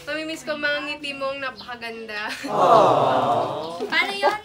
Mamimiss ko mga ngiti mong napakaganda. Paano yun?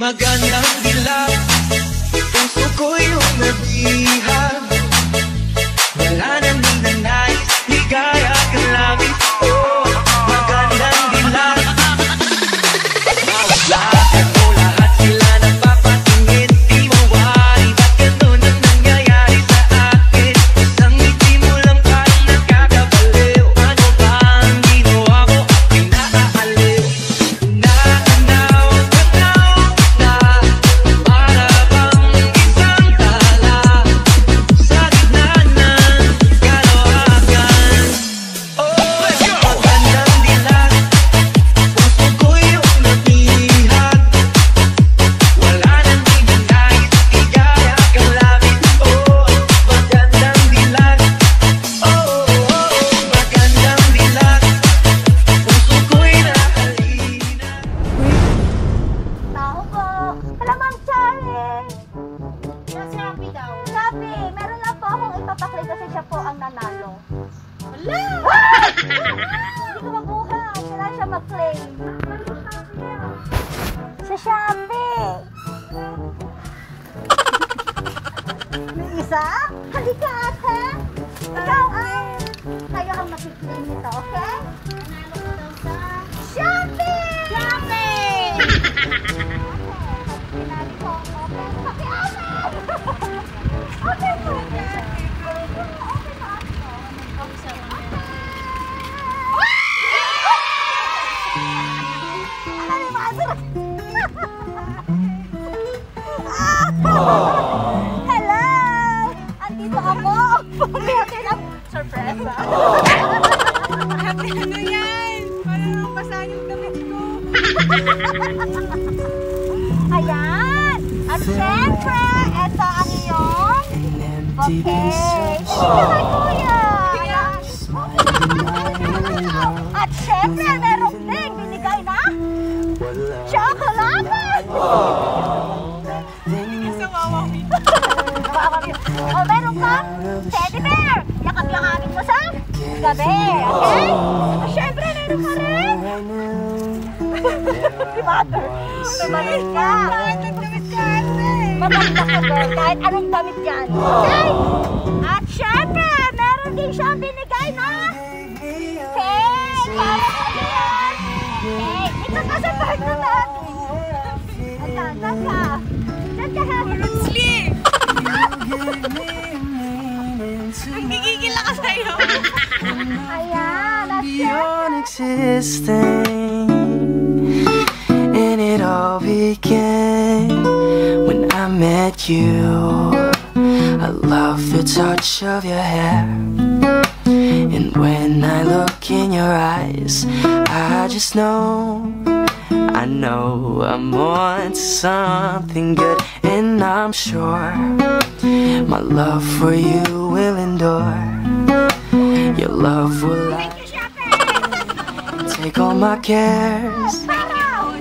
Magandang dilag, puso ko'y umabihag. Wala nang ninanais, ligaya kang langit. Oh, magandang dilag. Bawat lakad mo, lahat sila napapatingin. Di mawari, ba't ganun ang nangyayari sa akin? Isang ngiti mo lang parang nakakabaliw. Ano ba ang ginawa ko at pinaaaliw? Sa Shopee! Yung isa? Halika ate! Ikaw ang kayo ang makiklaim nito, okay? Nanalo ko daw sa Shopee! Shopee! Pinali ko ang open. Paki-open! Okay po! Okay pa ako. Hello! Andito ako! Pumiyaki ng sorpresa! Ate, ano yan? Parang basahan yung damit ko. Ayan! At syempre, ito ang iyong bouquet! Hi, kuya! At syempre, meron ding binigay na chocolate! O, meron kang teddy bear! Yakap-yakapin mo sa gabi, okay? O, syempre, meron ka rin! Di mother! Tumalik ka! Kahit nagdamit ka, ate! Maganda ka, girl, kahit anong damit yan, okay? At syempre, meron din siyang binigay na cake! Para sa yan! Cake! Ito ka sa part na natin! Ayan, saan ka? Saan ka, Harry? Sleep! Nagigigil ako sa'yo. Ayan, Beyond existing, and it all began when I met you. I love the touch of your hair, and when I look in your eyes, I just know I'm on to something good, and I'm sure my love for you will endure. Your love will last. Take all my cares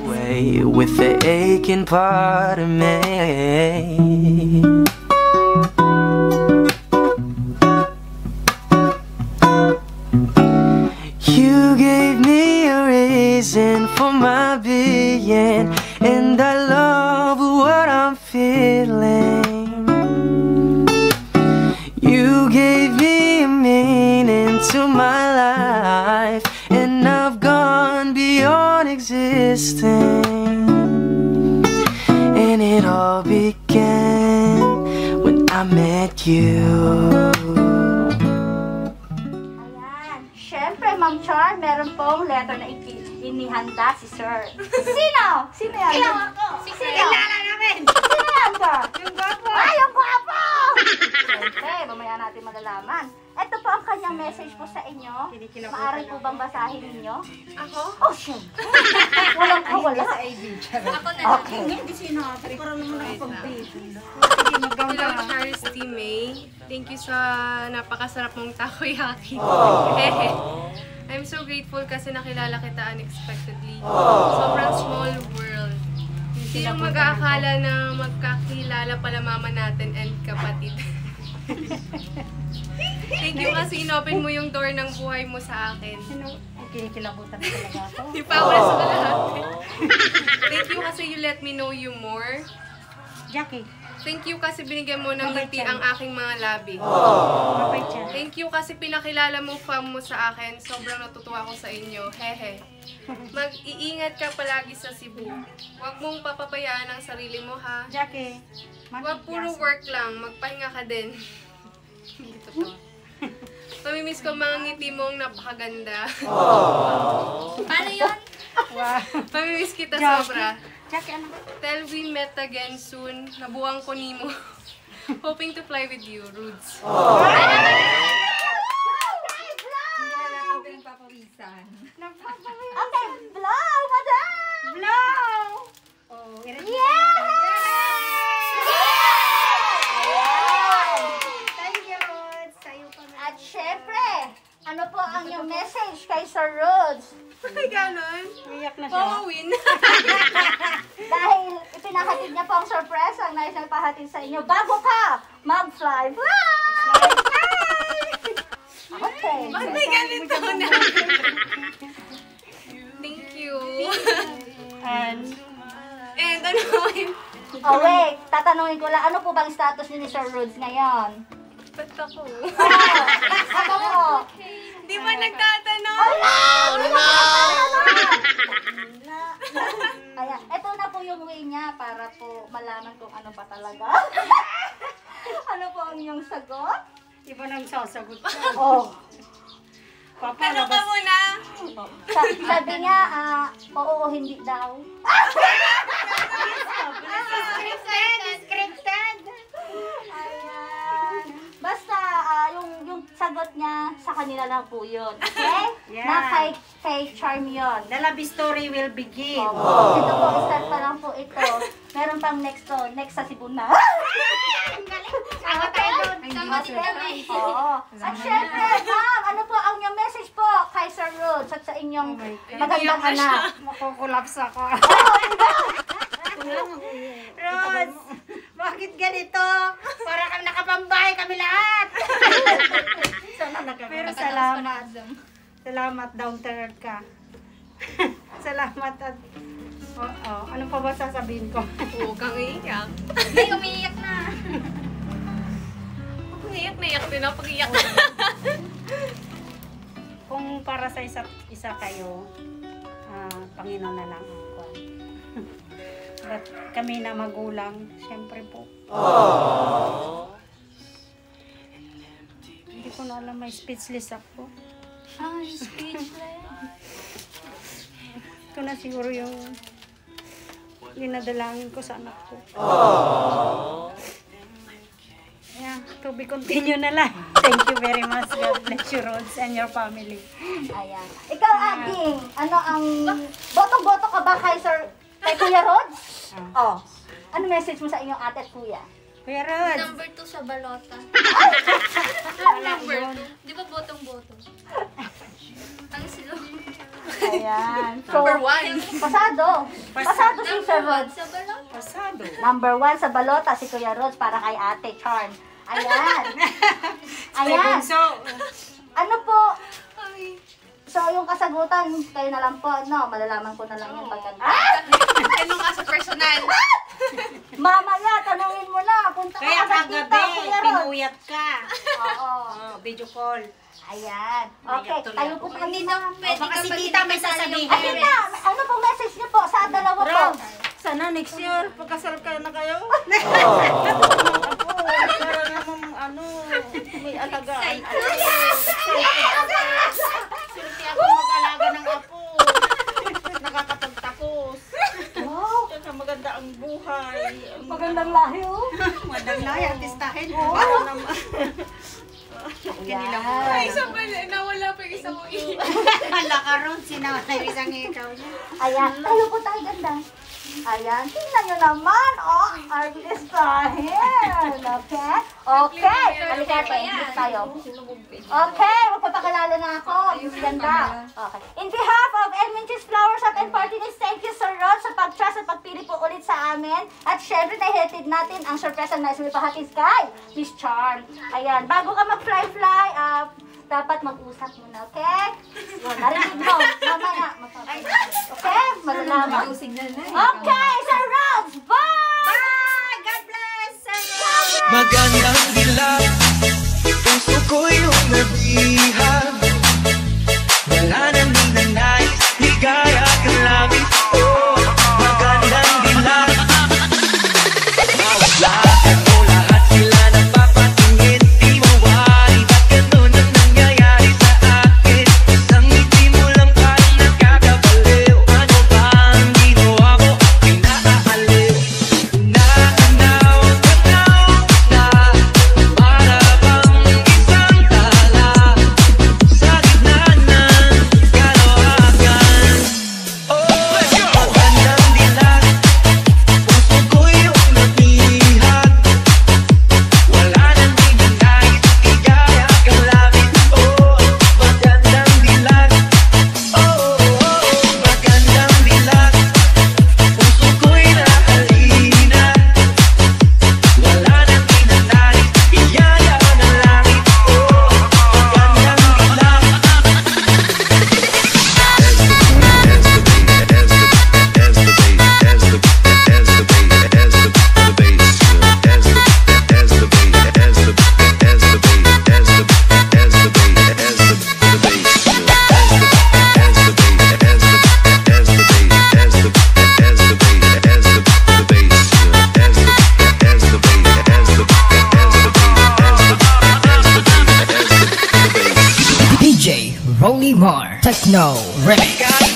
away with the aching part of me. You gave me a reason for my being, and I love what I'm feeling. You gave me a meaning to my life, and I've gone beyond existing. And it all began when I met you. Ayan. Siyempre, Ma'am Char, meron pong letter na inihanda si Sir. Sino? Sino yan? Ilaw ako. Sino? Kilala namin. Sino yan ka? Yung gwapo. Ay, ang gwapo! Siyempre, mamaya natin malalaman. Ito po ang kanyang message po sa inyo. Maaari po bang basahin ninyo? Ako? Oh, syempre. Walang kawala. Ako na Okay. Hello, Charis T. May. Thank you sa napakasarap mong takoyaki. I'm so grateful kasi nakilala kita unexpectedly. Sobrang small world. Sino mag-aakala na magkakilala pala mama natin and kapatid? Thank you kasi inopen mo yung door ng buhay mo sa akin. Kinikilabutan talaga ako. Di pa ako nasa kalahati. Thank you kasi you let me know you more. Jackie, Thank you kasi binigyan mo ng ngiti ang aking mga labi. mabait siya. Thank you kasi pinakilala mo fam mo sa akin. Sobrang natutuwa ako sa inyo. Hehe. Mag-iingat ka palagi sa Cebu. Huwag mong papabayaan ang sarili mo, ha? Jackie, Huwag puro work lang. Magpahinga ka din. Dito po. Mamimiss ko mga ngiti mong napakaganda. Paano yun? Wow. Mamimiss kita Jackie. sobra. Jackie, ano? Till we met again soon. Nabuang ko nimo. Hoping to fly with you, Rudes. Okay, blow, madam! Blow! Yeah! Thank you, Rod. Sa'yo pa na. At syempre, ano po ang iyong message kay Sir Rhodes? Ay, ganon. Iyak na Pauwin. Dahil ipinahatid niya po ang sorpresa ang nais na ipahatid sa inyo bago ka mag-fly. Fly! Okay. Ba't may ganito na? Thank you. And And ano yun? Oh wait, tatanungin ko lang, ano po bang status niyo ni Sir Rhodes ngayon? Ba't ako? Ako po. Di ba nagtatanong? Kaya, eto na po yung way niya para po malaman kung ano pa talaga. Ano po ang iyong sagot? iba nang sasagot ka. Oh. Tanong ka muna. Sabi niya, oo, hindi daw. Scripted! Ayan. Basta, yung sagot niya, sa kanila lang po yun. Okay? Yeah. Na kay Charm yun. The love story will begin. Opo. Ito po, start pa lang po ito. Meron pang next sa Cebu na. Sama tayo doon. Oo. At syempre, ma'am, ano po ang inyong message po kay Sir Rhodes at sa inyong magandang anak? Makukulaps ako. Rose, bakit ganito? Para kang nakapambahay kami lahat. Pero salamat. Salamat, down to earth ka. Salamat at... ano pa ba sasabihin ko? Huwag kang iiyak. Ay, umiiyak na. Iyak na iyak din ako pag iyak. Kung para sa isa't isa kayo, Panginoon na lang ako. But kami na magulang, syempre po. Hindi ko na alam, may speechless ako. Ay, speechless. Ito na siguro yung dinadalangin ko sa anak ko. Yeah, to be continue na lang. Thank you very much. God bless you, Rhodes, and your family. Ayan. Ikaw, Aging, ano ang... Botong-boto ka ba kay Kuya Rhodes? Oh. Ano message mo sa inyong ate at kuya? Kuya Rhodes, Number 2 sa balota. Number 2. Di ba botong-boto? Ang slow. Ayan. So, Number 1. pasado. Pasado si Sir Rhodes. Sa balota. pasado. Number 1 sa balota, si Kuya Rhodes para kay ate Charm. Ayan. Ayan. So, Ano po? So, yung kasagutan, kayo na lang po, no? Malalaman ko na lang yung pagkanta. Tanong ka sa personal. Mamaya, tanungin mo na. Punta ka kaya agad dito, kagabi, Kuya Rhodes. pinuyat ka. Oo. Video call. Ayan. Okay, Naiyak tuloy tayo ako. po sa Hindi kanina. na pwede baka ka si pa tita may sasabihin. Ayun na, ano pong message niyo po sa dalawa po? Sana next year, pagkasal ka na kayo. Para namang may alagaan. Swerte ako mag-alaga ng apo. Nakakapagtapos. Wow. Kaya maganda ang buhay. Magandang lahi, oh. Magandang lahi, artistahin. Oo. Paano naman? Ay, isa pa, nawala pa yung isa mo Hala ka ron, sinawala yung isang ikaw niya. Ayan, tayo po tayo ganda. Ayan, tingnan nyo naman. Oh, artistahin. Okay? Okay. Halika tayo. Okay, magpapakilala na ako. Ganda. Okay. In behalf of Edmonton's Flower Shop and Party List, thank you Sir Rod sa pag-trust at pagpili po ulit sa amin. At syempre, nahihatid natin ang surprise na may pahatid kay Miss Charm. Ayan, bago ka mag-fly, dapat mag-usap muna, okay? Yun, narinig mo. Mamaya. Okay? Malalaman. Okay, Sir Rods! Bye! Bye! God bless! Magandang dilag, puso ko'y umabihag. Wala nang ninanais, ligaya ka langit. Oh, magandang dilag. Bawat lakad mo, lahat sila napapatingin. Di mawari, ba't ganun ang nangyayari sa akin? Isang ngiti mo lang parang nakakabaliw. Ano ba ang ginawa mo? Pinaaaliw. Naanaw na para bang isang tala sa gitna ng kalawakan. Oh, magandang dilag, puso ko'y umabihag. Wala nang ninanais, ligaya ka langit. Oh, magandang dilag. Oh, magandang dilag, puso ko'y nahalina. Wala nang ninanais, ligaya ka langit. Oh, magandang dilag. DJ Rolly Mar Techno Remix.